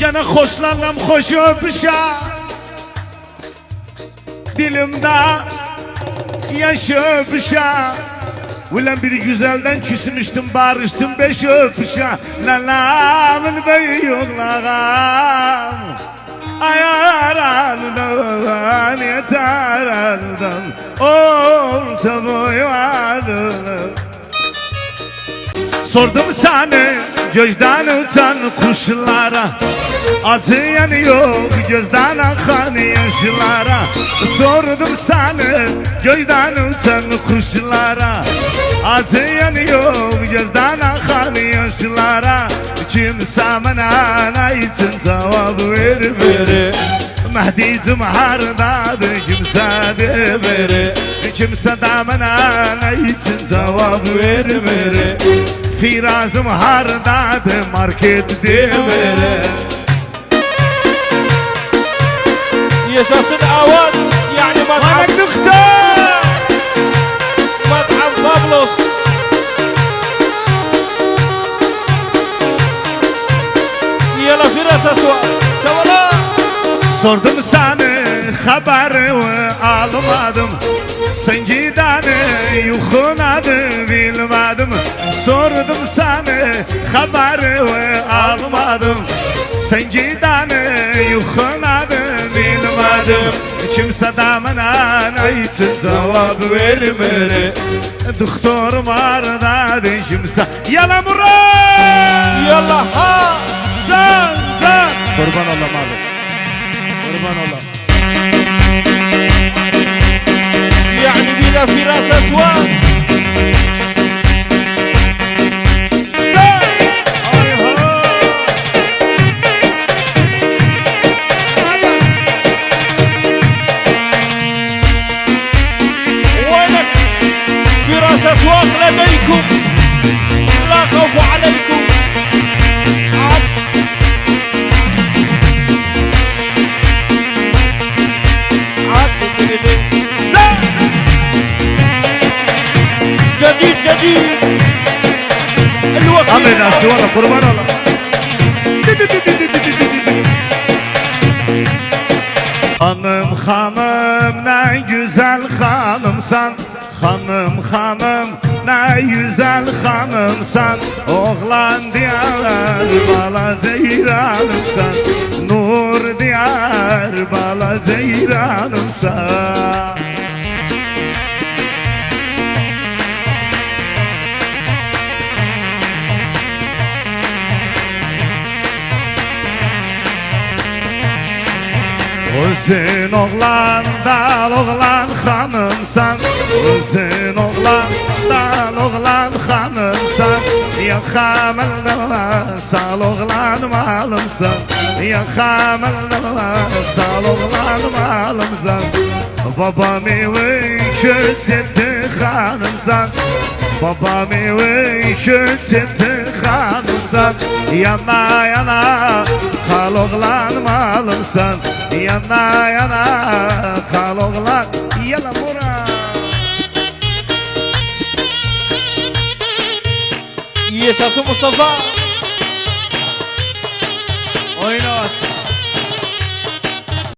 Gene hoşlandım hoş öpüşe, dilimde yaş öpüşe. Ulan bir güzelden küsmüştüm, barıştım 5 öpüşe. Lalamın büyüklağım ayaraldan yeteraldan orta boyu aldım. Sordum sana gözden utan kuşlara, acı yanıyor gözden akan yaşlara. Sordum sana gözden utan kuşlara, acı yanıyor gözden akan yaşlara. Kimse bana için cevap vermedi, Mehdi'cim hardadı kimse demedi. Kimse de bana için cevap vermedi, Firazım hardadı market demedi. Yaşasın avan yani Bana mad'am doktor Pablos. Yala Firas aswa Çavala. Sordum sana haber almadım, sen gideni yuhunadı bilmedim. Sordum sana haber almadım, sen gideni yuhunadı bilmedim. Kimse de bana için cevap vermedi, doktorum aradı kimse. Yala Murat, Yalla ha. can can, kurban olam abi, kurban olam. يعني بلا فراس اسواق وينك فراس اسواق لديكم لا خوف عليكم جديد جديد الوقت Amin asıvana kurban olam. Hanım hanım ne güzel hanımsan, hanım hanım ne güzel hanımsan. Oğlan diyar bala ceyranımsan, nur diyar bala ceyranımsan. Sen oğlandan oğlan hanımsan, sen oğlandan oğlan hanımsan. Ya hamilden sal oğlan malımsan, ya hamilden sal oğlan malımsan. Babam evi kötü hanımsan, babam evi kötü hanımsan. Yana yana kal oğlan malımsan, yana yana kal oğlan. Yala Murat. Yaşasın Mustafa.